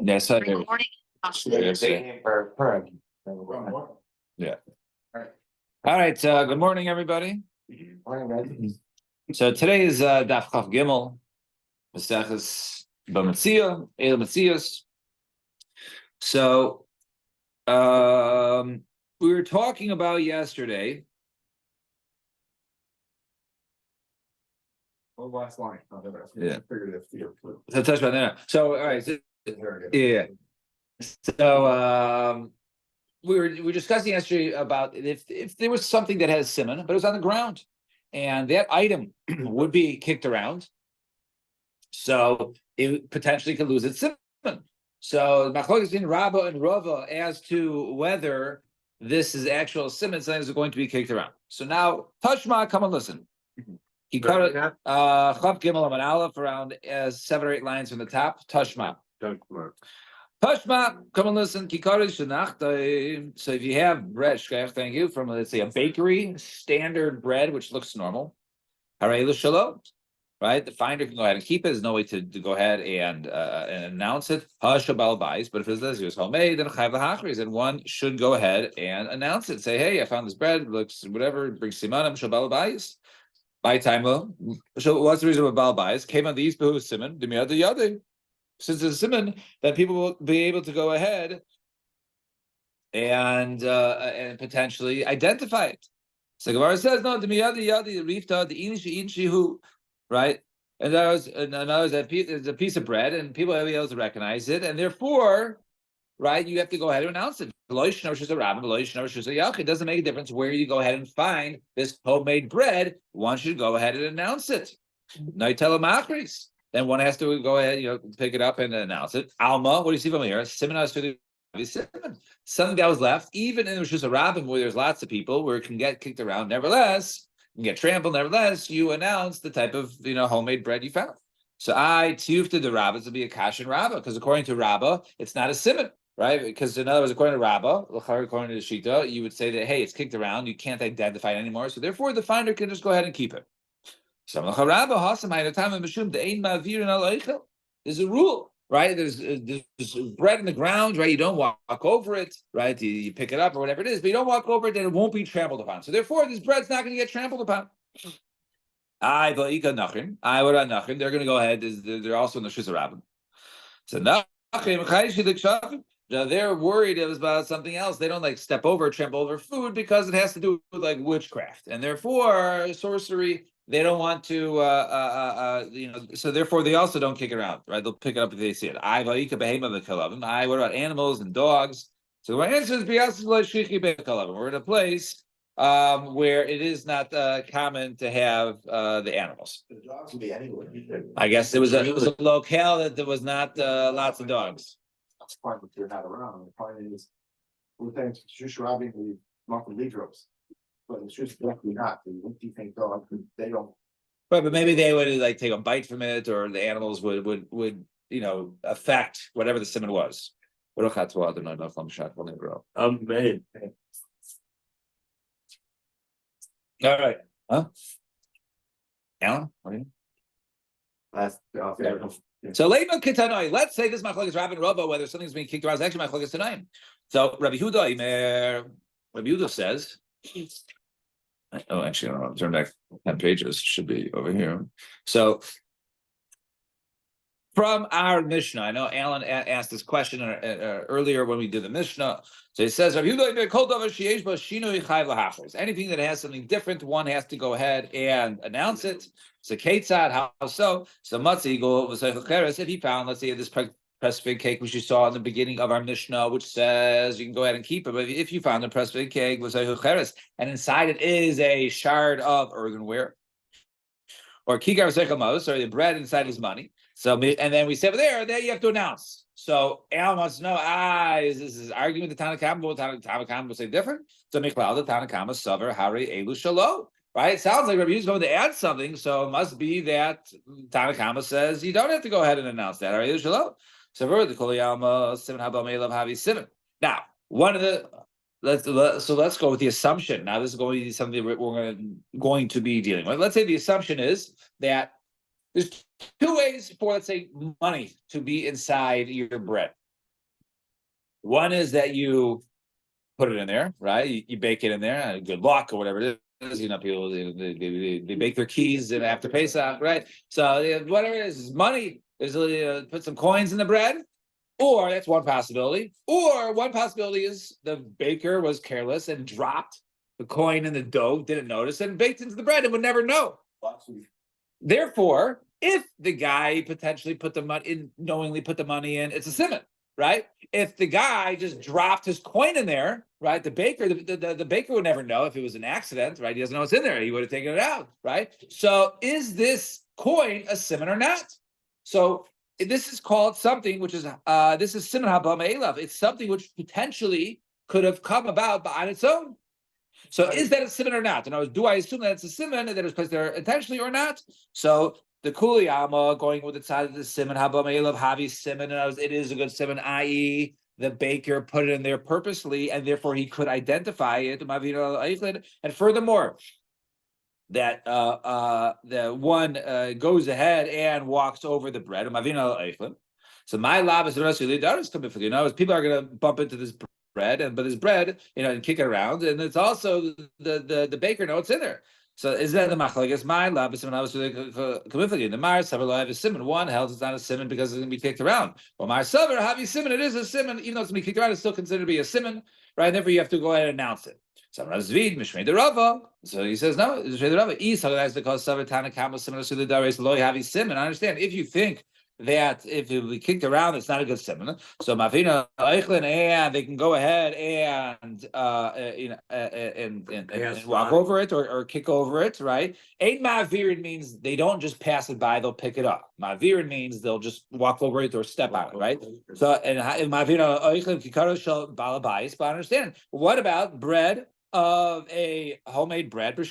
Yes, I do. Recording. Yeah. All right. Good morning, everybody. So today is Daf Chaf Gimel, Maseches B'Metzia, El Metzias. So we were talking about yesterday. Oh, last line. Yeah. So touch about that. So all right. Yeah. So we were discussing yesterday about if there was something that has siman, but it was on the ground, and that item would be kicked around, so it potentially could lose its siman. So machlokes in Rabba and Rava as to whether this is actual siman that is going to be kicked around. So now Tashma, come and listen. He cut it Chav Gimel Amud Aleph around 7 or 8 lines from the top. Tashma. Tashma, come and listen. So if you have bread, thank you, from let's say a bakery, standard bread, which looks normal, right? The finder can go ahead and keep it. There's no way to go ahead and announce it. But if it says it was homemade, then and one should go ahead and announce it. Say, hey, I found this bread, looks whatever, brings simanim, shabal bayis. By time, so what's the reason of Baal Bayis? Came on these behu siman, the yada. Since it's a siman, then people will be able to go ahead and potentially identify it. So Gemara says, no, the miyadi yadi rifta the inshi who, right? And that was a piece of bread, and people will be able to recognize it, and therefore, right, you have to go ahead and announce it. It doesn't make a difference where you go ahead and find this homemade bread. One should go ahead and announce it. Then one has to go ahead, pick it up and announce it. Alma, what do you see from here? Something that was left, even in Rosh Hashanah where there's lots of people, where it can get kicked around. Nevertheless, you can get trampled. Nevertheless, you announce the type of homemade bread you found. So I tufta the Rabbah to be a kash and Rabbah, because according to Rabbah, it's not a simon, right? Because in other words, according to Rabbah, according to the Shita, you would say that hey, it's kicked around, you can't identify it anymore. So therefore, the finder can just go ahead and keep it. There's a rule, right? There's bread in the ground, right? You don't walk over it, right? You pick it up or whatever it is, but you don't walk over it, then it won't be trampled upon. So therefore, this bread's not going to get trampled upon. They're going to go ahead. They're also in the Shizarabim. So now they're worried about something else. They don't step over, trample over food because it has to do with witchcraft, and therefore sorcery. They don't want to, so therefore they also don't kick it around, right? They'll pick it up if they see it. What about animals and dogs? So my answer is we're in a place where it is not common to have the animals. The dogs would be anywhere. I guess it was a locale that there was not lots of dogs. That's part of you're not around. The point is, we think just robbing the monthly lidros. But it's just definitely not. What do you think, dog? They don't. Right, but maybe they would take a bite from it, or the animals would affect whatever the simon was. I'm made. All right, huh? Alan, what are you? So Leiman Kitanoi, let's say this machlokes Rabbi and Rava, whether something's being kicked around is actually machlokes Tanaim. So Rabbi Yehuda says. Oh, actually, I don't know. Turn back 10 pages. Should be over here. So, from our Mishnah, I know Alan asked this question earlier when we did the Mishnah. So he says, anything that has something different, one has to go ahead and announce it. So, Ketzad, how so? So, Matzi, if he found, let's say, this pressed fig cake, which you saw in the beginning of our Mishnah, which says you can go ahead and keep it. But if you found a pressed fig cake and inside it is a shard of earthenware, or kikar sekamos, or the bread inside is money. So, and then we say there you have to announce. So Al wants to know, is this arguing with the Tanakama? Will Tanakama will say different? So Miklau, the Tanakama, Savar, Hari, Elu, Shalom. Right? It sounds like Rabbi is going to add something, so it must be that Tanakama says you don't have to go ahead and announce that. Hari, Elu, Shalom. So now, one of the let's go with the assumption. Now, this is going to be something we're going to be dealing with. Let's say the assumption is that there's two ways for, let's say, money to be inside your bread. One is that you put it in there, right? You bake it in there, good luck or whatever it is. People they bake their keys and after Pesach, right? So whatever it is money. There's put some coins in the bread, or that's one possibility. Or one possibility is the baker was careless and dropped the coin in the dough, didn't notice it, and baked into the bread and would never know. Therefore, if the guy potentially put the money in, knowingly put the money in, it's a simon, right? If the guy just dropped his coin in there, right? The baker, the baker would never know if it was an accident, right? He doesn't know what's in there. He would have taken it out, right? So is this coin a simon or not? So this is called something which is this is simon haba me'elav. It's something which potentially could have come about on its own. So is that a simon or not? And do I assume that it's a simon that it was placed there intentionally or not? So the kuliyama going with the side of the simon haba me'elav havi simon, and it is a good simon, i.e. the baker put it in there purposely, and therefore he could identify it. And furthermore, that the one goes ahead and walks over the bread. So my lab is people are going to bump into this bread, but this bread, and kick it around, and it's also the baker knows it's in there. So is that the machlokes? My lab is someone else the Mar Savar have a simon. One held it's not a simon because it's going to be kicked around. Well, Mar Savar have a simon. It is a simon, even though it's going to be kicked around. It's still considered to be a simon, right? And therefore, you have to go ahead and announce it. So he says no. I understand if you think that if it will be kicked around, it's not a good simon. So Mavina Eichlin, and they can go ahead and walk over it or kick over it, right? Eight Mavirin means they don't just pass it by; they'll pick it up. Mavirin means they'll just walk over it or step on it, right? So and Mavina Eichlin Kikaro Shel Balabais. But understand, what about bread of a homemade bread? My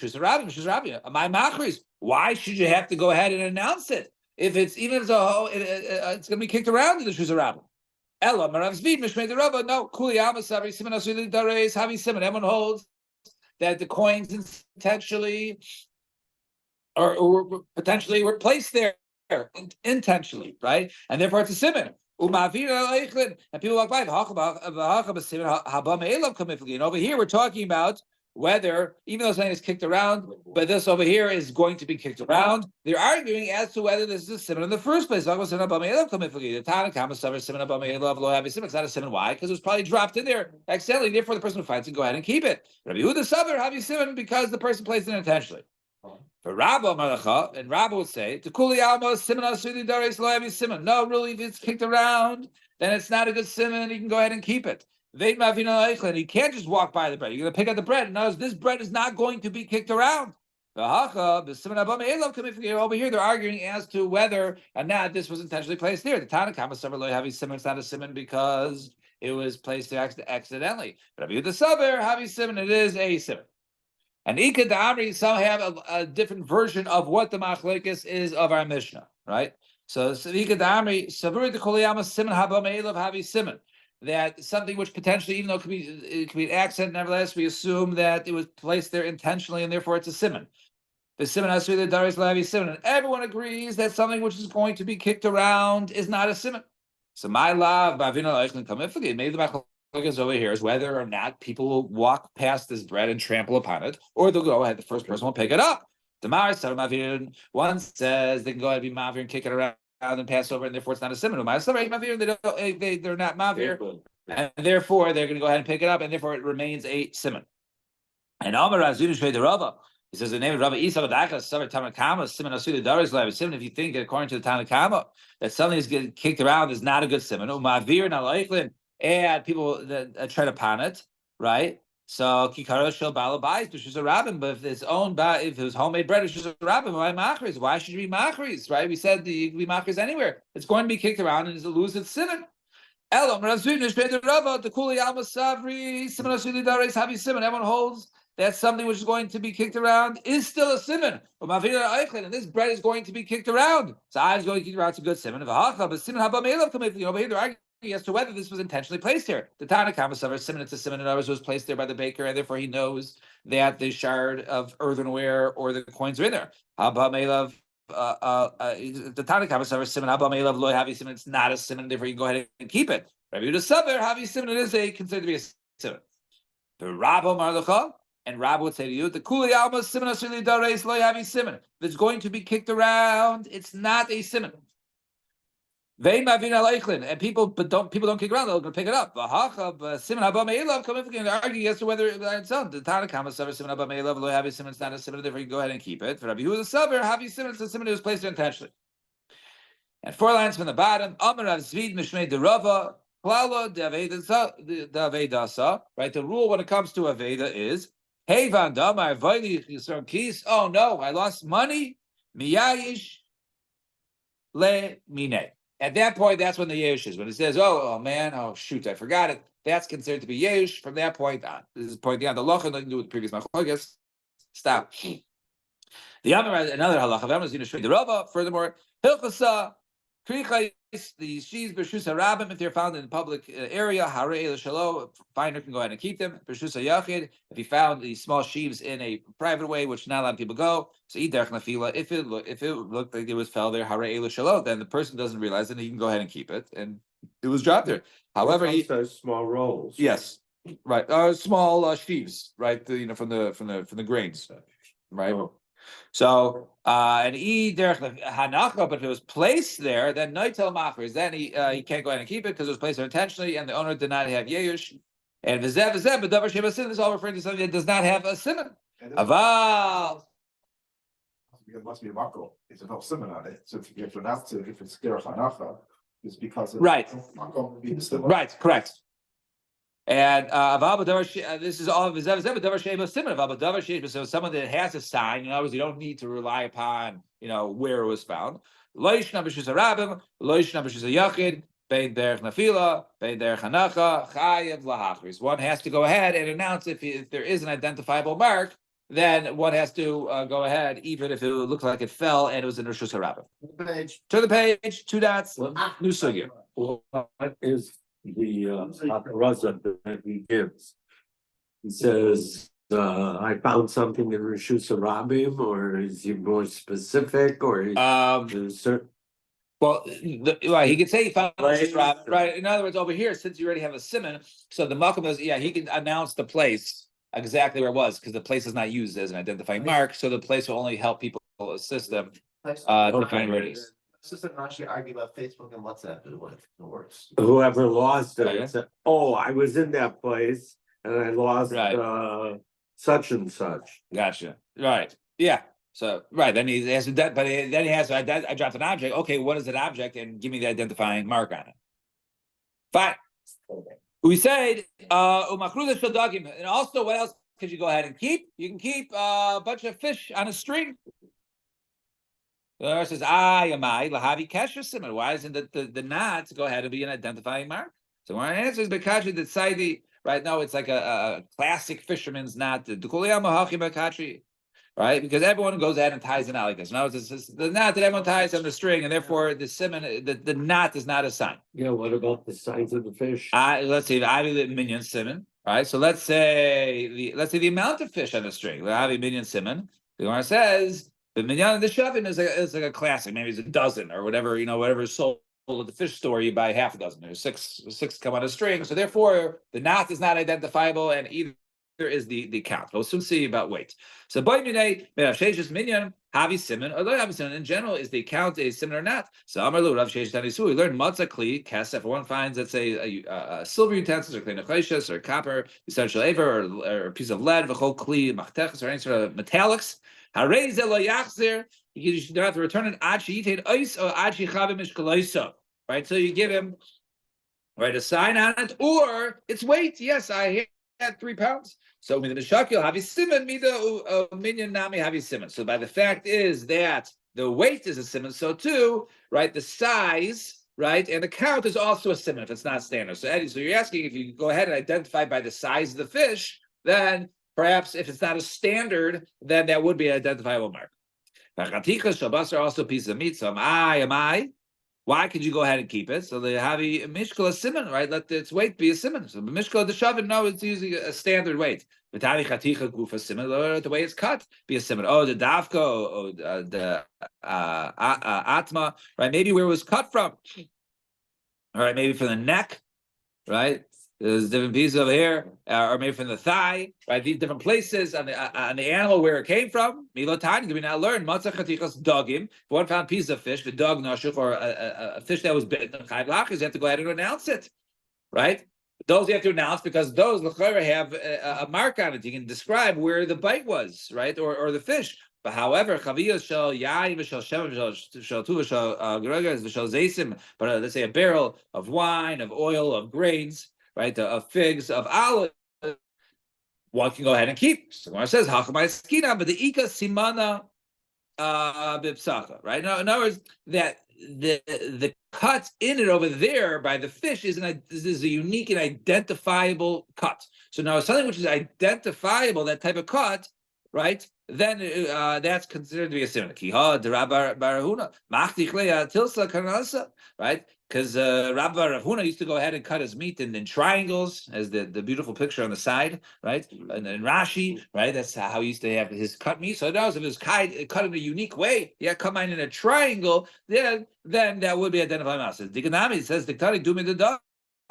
machris. Why should you have to go ahead and announce it? If it's even as it's going to be kicked around in the Shus Rabbim. Ella, Marav Zvid, Mishmei the Rabba, no, Kuli Amasari, Simon Asuli Dares, Havi Simon. Everyone holds that the coins intentionally or potentially were placed there intentionally, right? And therefore it's a Simon. And people walk by. And over here we're talking about whether, even though something is kicked around, but this over here is going to be kicked around. They're arguing as to whether this is a simon in the first place. It's not a simon. Why? Because it was probably dropped in there accidentally. Therefore, the person who finds it go ahead and keep it. Rabbi Yehuda Savar have you simon because the person placed it intentionally. For Rabba Malacha, and Rabba would say, "To kuli alma simon asudi daris lo have simon." No, really, if it's kicked around, then it's not a good simon. You can go ahead and keep it. He can't just walk by the bread. You're going to pick up the bread. Notice this bread is not going to be kicked around. Over here, they're arguing as to whether or not this was intentionally placed there. The Tanakama Savar lo have simon. It's not a simon because it was placed there accidentally. But if you the Savar have simon, it is a simon. And Ika Da'amri, some have a different version of what the machlekes is of our Mishnah, right? So Ika Da'amri, Savuri the Koliyama Simon Haba Me'elav Havi Simon. That something which potentially, even though it could be an accident, nevertheless, we assume that it was placed there intentionally, and therefore it's a simon. The simon asuri the daris lavi simon, and everyone agrees that something which is going to be kicked around is not a simon. So my love, maybe the machlokes over here is whether or not people will walk past this bread and trample upon it, or they'll go ahead. The first person will pick it up. The one says they can go ahead and be mavir and kick it around and pass over, and therefore it's not a simon. They're not mavir, and therefore they're going to go ahead and pick it up, and therefore it remains a simon. And Amar Razinu Shvei the Rava, he says the name of Rabbi Isa Badaka Savar Tanakama Simon Asuli Daris Lav Simon. If you think that according to the Tanakama that something is getting kicked around is not a good simon, Mavir Nalaichlin, and people that tread upon it, right? So kikaro shel balabais, which is a rabbin, but if it's owned by, if it was homemade bread, which is a rabbin, why machris? Why should you be machris? Right? We said you can be machris anywhere. It's going to be kicked around and it's lose its simon. Elam Razun the Rava the Kuli Alma Savri Simon Asuli Dares Havi Simon. Everyone holds that something which is going to be kicked around is still a simon. And this bread is going to be kicked around. So I is going to kick around. It's a good simon. But simon haba me'elav come over here. They're arguing as to whether this was intentionally placed here. The Tanakama Savar simon, it's a simon, and others was placed there by the baker, and therefore he knows that the shard of earthenware or the coins are in there. Haba me'elav. The Tanakama Savar simon haba me'elav lo havi simon. It's not a simon, therefore you can go ahead and keep it. Rabbi Yehuda Saber, Havi Simon, it is considered to be a simon. The Rabbi Marlacha, and Rabbi would say to you, the Kuli Alma Simon Asili Dareis Lo Havi Simon. If it's going to be kicked around, it's not a simon. And people don't kick around, they'll pick it up. Simon Abba Me'elav, come if we can argue as to whether it's on. The Tanakama Saver Simon Abba Me'elav, Lo Havi Simon, it's not a simon, therefore you go ahead and keep it. For Rabbi Yehuda Saber, Havi Simon, it's a simon that was placed intentionally. And 4 lines from the bottom, Amar Rav Zvid Mishmei Derava, Klala Davedasa, right? The rule when it comes to Aveda is, Hey Van Damar Vaili Chisron Kis, oh no, I lost money, Miyayish Le Mine. At that point, that's when the Yesh is. When it says, oh man, oh shoot, I forgot it. That's considered to be Yesh from that point on. This is pointing out the Locha, nothing to do with the previous Machogas. Stop. The Amar, another halacha, furthermore, Hilchasa, the she's Bershusa Rabim, if they're found in the public area, Harei L'Shalo, finder can go ahead and keep them. Bershusa Yachid, if he found these small sheaves in a private way, which not a lot of people go, so Iderch Nafila, if it looked like it was fell there, Harei L'Shalo, then the person doesn't realize it, and he can go ahead and keep it, and it was dropped there. However, he those small rolls. Yes, right, small sheaves, right, from the grains, right. Oh. So and hanacha, but if it was placed there, then noitel machris, then he can't go ahead and keep it because it was placed there intentionally, and the owner did not have yeyush. And v'zev, but davar sheba sin is all referring to something that does not have a simon. Aval. It must be a makol. It's no simon on it. So if it's derech hanacha, it's because Right. Makol would be the simon. Right, correct. And this is all so someone that has a sign, in other words, you don't need to rely upon where it was found. One has to go ahead and announce if there is an identifiable mark, then one has to go ahead, even if it looked like it fell and it was in Rishus Harabim. Turn the page, 2 dots, new sugya. What is the Raza that he gives? He says, I found something in Rishus Harabim, or is he more specific, or certain? Well, he could say he found right. In other words, over here, since you already have a simon, so the malkum is he can announce the place exactly where it was because the place is not used as an identifying mark, so the place will only help people assist them to find where it is. This is actually argue about Facebook and WhatsApp. It works. Whoever lost it, Okay. said, I was in that place and I lost such and such. Gotcha. Right. Yeah. So then he has to, but then he has to. I dropped an object. Okay, what is that object? And give me the identifying mark on it. Fine. We said and also, what else could you go ahead and keep? You can keep a bunch of fish on a string. The Gemara says, lahavi kesher simon. Why isn't the knot go ahead and be an identifying mark? So my answer is because the tzaydi, right now it's like a classic fisherman's knot. Right? Because everyone goes ahead and ties it out like this. Now it's the knot that everyone ties on the string, and therefore the simon, the knot is not a sign. Yeah, what about the size of the fish? Let's say the minion simon. Right? So let's say the amount of fish on the string. I have a minion simon. The Gemara says the minyan of the shavin is like a classic. Maybe it's a dozen or whatever, whatever is sold at the fish store, you buy half a dozen. There's six come on a string. So therefore the knot is not identifiable, and either is the count. We'll soon see about weight. So boy minay minyan havi simon or lo havi simon in general, is the count a simon or not? So Amalu Rav Sheish Tanisu, we learned matzah kli kesef. If one finds, let's say, a silver utensil or klei nechoshes or copper essential aver or a piece of lead, v'chol kli machteches or any sort of metallics, harei ze lo yachzir, you should have to return it ad sheyited ois or ad shechavim mishkaloiso. Right, so you give him a sign on it, or its weight. Yes, I had 3 pounds. So the shakil havi simon, mida minyan nami havi simon. So by the fact is that the weight is a simon, so too, right, the size, right, and the count is also a simon if it's not standard. So Eddie, so you're asking if you go ahead and identify by the size of the fish, then perhaps if it's not a standard, then that would be an identifiable mark. Shabas are also pieces of meat. So am I? Why could you go ahead and keep it? So they have a mishkal simon, right? Let its weight be a simon. So the mishkal the shavin, no, it's using a standard weight. The chaticha gufa simon, the way it's cut, be a simon. Oh, the davka, the atma, right? Maybe where it was cut from. All right, maybe from the neck, right? There's different pieces over here are made from the thigh, right? These different places on the animal where it came from. Milotan, we now learn matzah chatichas dogim. If one found piece of fish, the dog nashuk, or a fish that was bitten, you have to go ahead and announce it, right? Those you have to announce because those have a mark on it. You can describe where the bite was, right, or the fish. But however, chaviyos shel yain v'shel shem shel tu v'shel gregas v'shel zaysim. But let's say a barrel of wine, of oil, of grains, right, of figs, of olives, one can go ahead and keep. So when it says hachamay skina, but the ika simana bipsacha, right? In other words, that the cut in it over there by the fish is a unique and identifiable cut. So now something which is identifiable, that type of cut, right? Then that's considered to be a simon. Right? Because Rabbi Rav Huna used to go ahead and cut his meat in triangles, as the beautiful picture on the side, right? And Rashi, right? That's how he used to have his cut meat. So that was if it was cut in a unique way, come in a triangle, then that would be identified mouse. Diganami says Diktari Dumi the dog.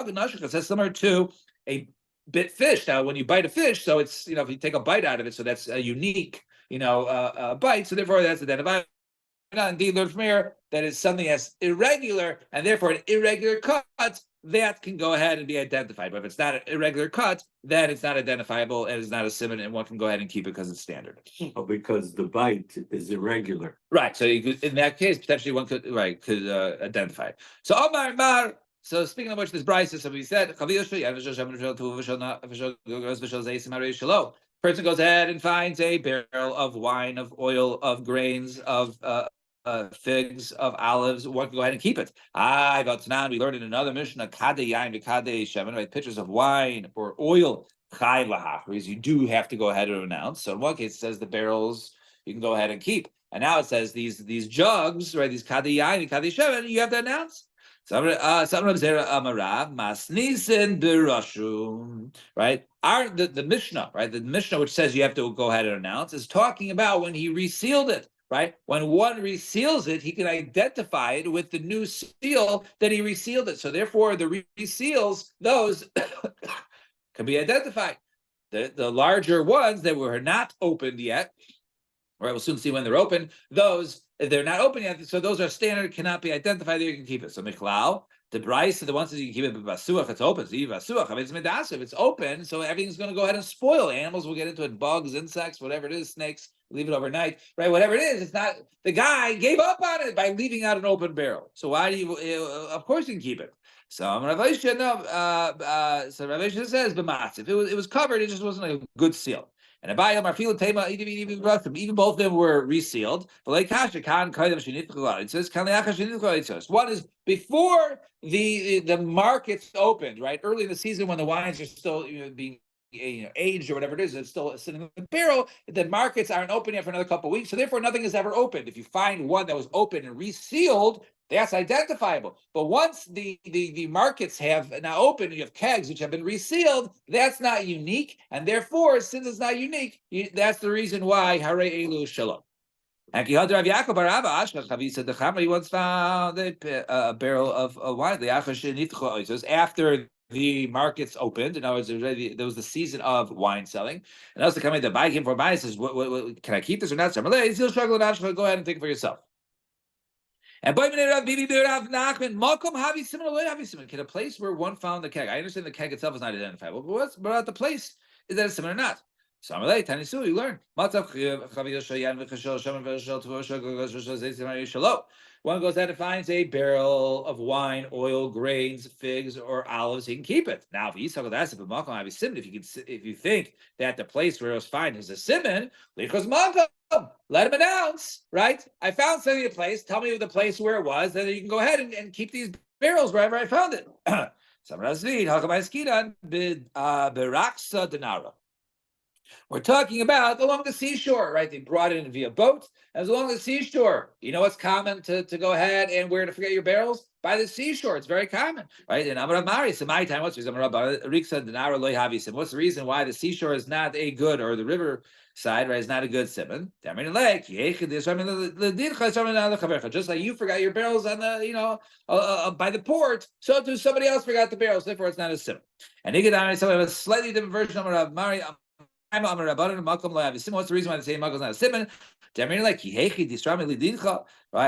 It says similar to a bit fish. Now, when you bite a fish, so it's if you take a bite out of it, so that's a unique bite. So therefore, that's identified. Indeed, learn from here that it's something that's irregular, and therefore an irregular cut that can go ahead and be identified. But if it's not an irregular cut, then it's not identifiable and it's not a simon, and one can go ahead and keep it because it's standard. Oh, because the bite is irregular. Right. So you could, in that case, potentially one could identify it. So Omar Mar. So speaking of which, this Bryce, so we said, person goes ahead and finds a barrel of wine, of oil, of grains, of figs, of olives. One can go ahead and keep it. We learned in another Mishnah, right? Pitchers of wine or oil, you do have to go ahead and announce. So in one case, it says the barrels you can go ahead and keep. And now it says these jugs, right? These kadayayin and kadishemen, you have to announce. Right? The Mishnah, right? The Mishnah which says you have to go ahead and announce is talking about when he resealed it, right? When one reseals it, he can identify it with the new seal that he resealed it. So therefore, the reseals, those can be identified. The larger ones that were not opened yet, or we'll soon see when they're open, those, if they're not open yet, so those are standard, cannot be identified, there you can keep it. So Michlau, the Bryce, the ones that you can keep it, but Basuach, it's open. So if it's open, so everything's going to go ahead and spoil. Animals will get into it, bugs, insects, whatever it is, snakes, leave it overnight, right? Whatever it is, it's not, the guy gave up on it by leaving out an open barrel. So why do you, of course you can keep it. So Rav Aisha, so Rav Aisha says, if it was covered, it just wasn't a good seal. And even both of them were resealed. It says one is before the markets opened, right? Early in the season when the wines are still being aged or whatever it is, it's still sitting in the barrel. The markets aren't open yet for another couple of weeks, so therefore nothing is ever opened. If you find one that was open and resealed, that's identifiable. But once the markets have now opened, you have kegs which have been resealed, that's not unique. And therefore, since it's not unique, that's the reason why Hare Elu Shalom. And he once found a barrel of wine. It was after the markets opened. In other words, there was the season of wine selling. And also coming to buy him for buy says, what, can I keep this or not? Go ahead and take it for yourself. And can a place where one found the keg? I understand the keg itself is not identifiable, but about the place is that it's similar or not? So you learn. One goes out and finds a barrel of wine, oil, grains, figs, or olives, he can keep it. Now, if you think that the place where it was found is a simon, let him announce, right? I found something in a place. Tell me the place where it was, then you can go ahead and keep these barrels wherever I found it. We're talking about along the seashore, right? They brought it in via boat. As along the seashore, you know what's common to go ahead and where to forget your barrels? By the seashore. It's very common, right? And Amar Mari, so my time, what's the reason? What's the reason why the seashore is not a good, or the river side, right, is not a good simon? Just like you forgot your barrels on the, by the port, so too somebody else forgot the barrels. Therefore, it's not a simon. And Ikadami, so we have a slightly different version of Rav Mari. What's the reason why they say makom is not a simon? Right?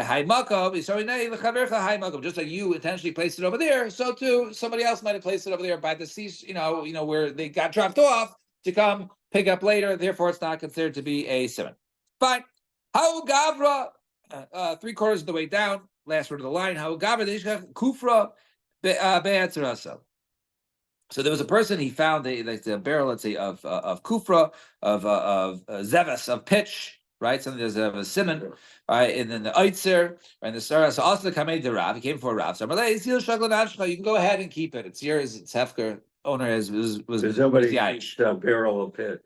High makom is high makom. Just like you intentionally placed it over there, so too somebody else might have placed it over there by the sea. Where they got dropped off to come pick up later. Therefore, it's not considered to be a simon. Fine. How gavra? 3/4 of the way down. Last word of the line. How gavra kufra be'atzarasa. So there was a person, he found a barrel, let's say, of kufra, of zeves, of pitch, right? Something that's a simon, right? And then the oitzer, and the sarah. So also the kamei de Rav, he came for a Rav. So you can go ahead and keep it. It's yours. It's hefker. Owner was There's nobody pitched a barrel of pitch.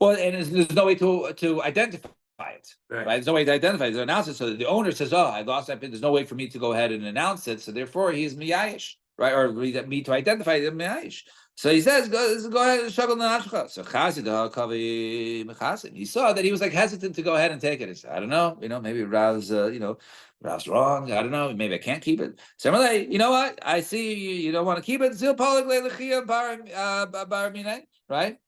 Well, and there's no way to identify it. Right. There's no way to identify it, to announce it. So the owner says, "Oh, I lost that pit." There's no way for me to go ahead and announce it. So therefore, he's miyayish. Right, or me to identify the meish. So he says, go ahead and shuggle nashcha. So Chazid he saw that he was like hesitant to go ahead and take it. He said, I don't know, maybe Rav's Rav's wrong. I don't know, maybe I can't keep it. So I'm like, you know what? I see you don't want to keep it. Zil polik le'lechia bar minay, right?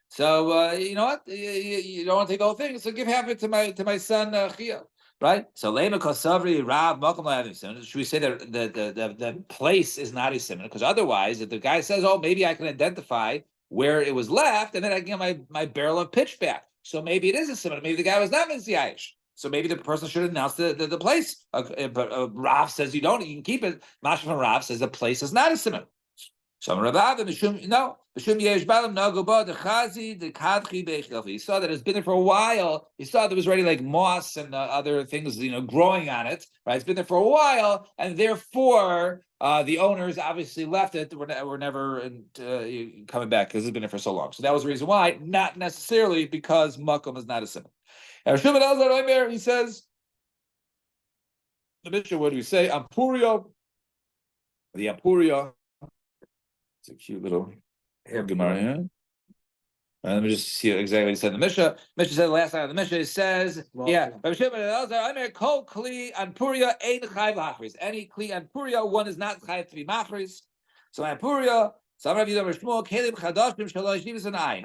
So you know what? You don't want to take the whole thing. So give half it to my son Chia. Right, so Lema Kosavri Rab Malcolm Lavin. Should we say that the place is not a simon? Because otherwise, if the guy says, "Oh, maybe I can identify where it was left, and then I can get my barrel of pitch back," so maybe it is a simon. Maybe the guy was not Mitzyayish. So maybe the person should announce the place. But Rav says you don't. You can keep it. Mashma from Rav says the place is not a simon. So Rav no. He saw that it's been there for a while. He saw there was already like moss and other things, growing on it. Right, it's been there for a while, and therefore the owners obviously left it. We're never coming back because it's been there for so long. So that was the reason why, not necessarily because makom is not a simon. And he says, the Mishnah, what do we say? Ampuria, the Ampuria. It's a cute little Gemara here. Let me just see exactly what he said in the Mishnah. Mishnah said the last line of the Mishnah, it says, any kli and puria, one is not chayav to be machris. So my puria,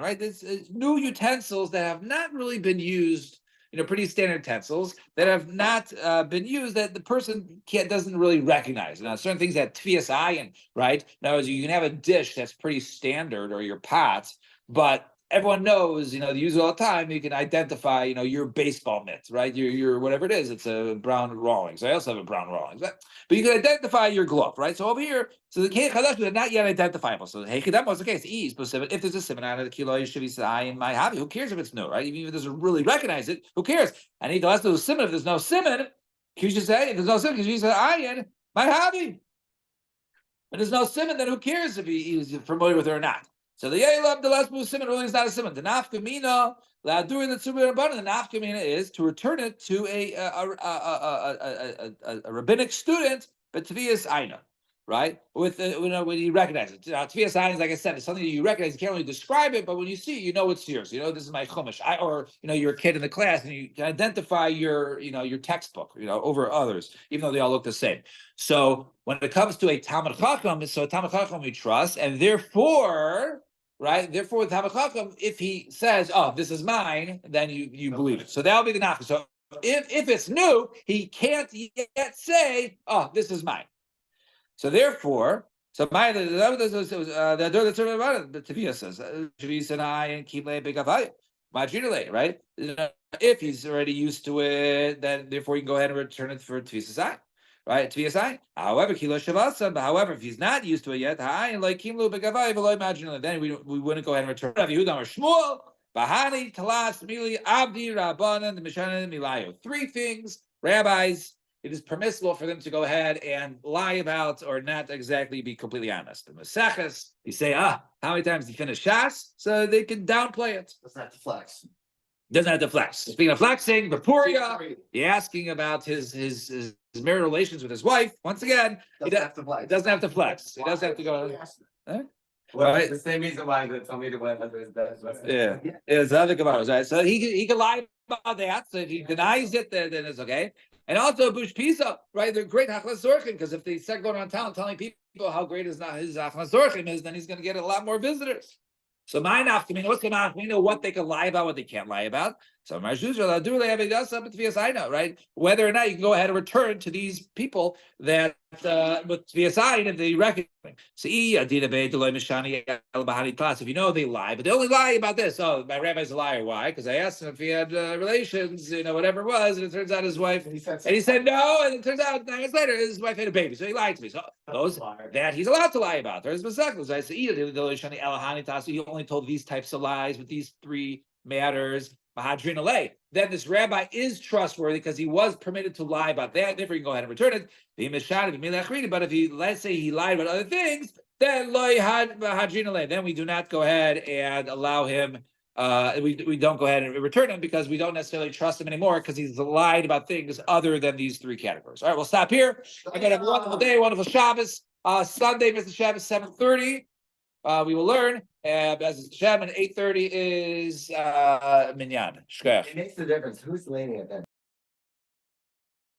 right? This is new utensils that have not really been used. Pretty standard utensils that have not been used, that the person doesn't really recognize. Now, certain things that tvias ayin, right? Now, you can have a dish that's pretty standard, or your pot, but everyone knows, they use it all the time. You can identify, your baseball mitt, right? Your whatever it is. It's a brown Rawlings. I also have a brown Rawlings, but you can identify your glove, right? So over here, so the kei chadash are not yet identifiable. So hey, that was the case. If there's a simon on the kilo, you should be saying my hobby. Who cares if it's new, right? Even if it doesn't really recognize it, who cares? And he does the simon. If there's no simon, you should say if there's no simon, you say ayin my hobby. But there's no simon, then who cares if he's familiar with it or not? So the Yailam, the last move simon really is not a simon. The nafkamina, during the tzubir rabbanan, the nafkamina is to return it to a rabbinic student, but tvias aina, right? With when you recognize it. Tvias aina, like I said, it's something that you recognize. You can't really describe it, but when you see it, it's yours. This is my chumash. Or you're a kid in the class and you can identify your textbook, over others, even though they all look the same. So when it comes to a Talmud Chacham, so a Talmud Chacham we trust, and therefore. Right. Therefore, with Talmud Chacham, if he says, "Oh, this is mine," then you believe it. So that'll be the nafka. So if it's new, he can't yet say, "Oh, this is mine." So therefore, my the Tavia says, and keep big right? If he's already used to it, then therefore you can go ahead and return it for Tvisasai. Right, however, however, if he's not used to it yet, then we wouldn't go ahead and return. Three things rabbis, it is permissible for them to go ahead and lie about or not exactly be completely honest. The Maseches, you say, how many times did he finish Shas? So they can downplay it. That's not the flex. Doesn't have to flex. Speaking of flexing, Vaporia, you're asking about his marital relations with his wife. Once again, he Doesn't have to flex. doesn't have to flex. He doesn't have to go. Well, Right. the same reason why they told me to went under his bed. Yeah, it's other Gemaras, right? So he can lie about that. So if he denies it, then it's okay. And also Bush Pisa, right? They're great Hachlas Zorchim, because if they start going around town telling people how great his Hachlas Zorchim is, then he's going to get a lot more visitors. So my nafkamina, what's going on? We know what they can lie about, what they can't lie about. So Marshuzra, do they have a dust up at Tvias know, right? Whether or not you can go ahead and return to these people that with Tvias if they recognize. So if you know they lie, but they only lie about this. Oh, my rabbi's a liar. Why? Because I asked him if he had relations, whatever it was, and it turns out his wife. And he said no, and it turns out 9 years later his wife had a baby, so he lied to me. So those that he's allowed to lie about. There's Masechus. I said, he only told these types of lies with these 3 matters. Then this rabbi is trustworthy because he was permitted to lie about that. Therefore, you can go ahead and return it. But if let's say he lied about other things, then then we do not go ahead and allow him. We don't go ahead and return him because we don't necessarily trust him anymore because he's lied about things other than these 3 categories. All right, we'll stop here. I got a wonderful day, wonderful Shabbos. Sunday, Mr. Shabbos, 7:30. We will learn. As Shem, and 8:30 is Minyan. It makes a difference who's leaning at that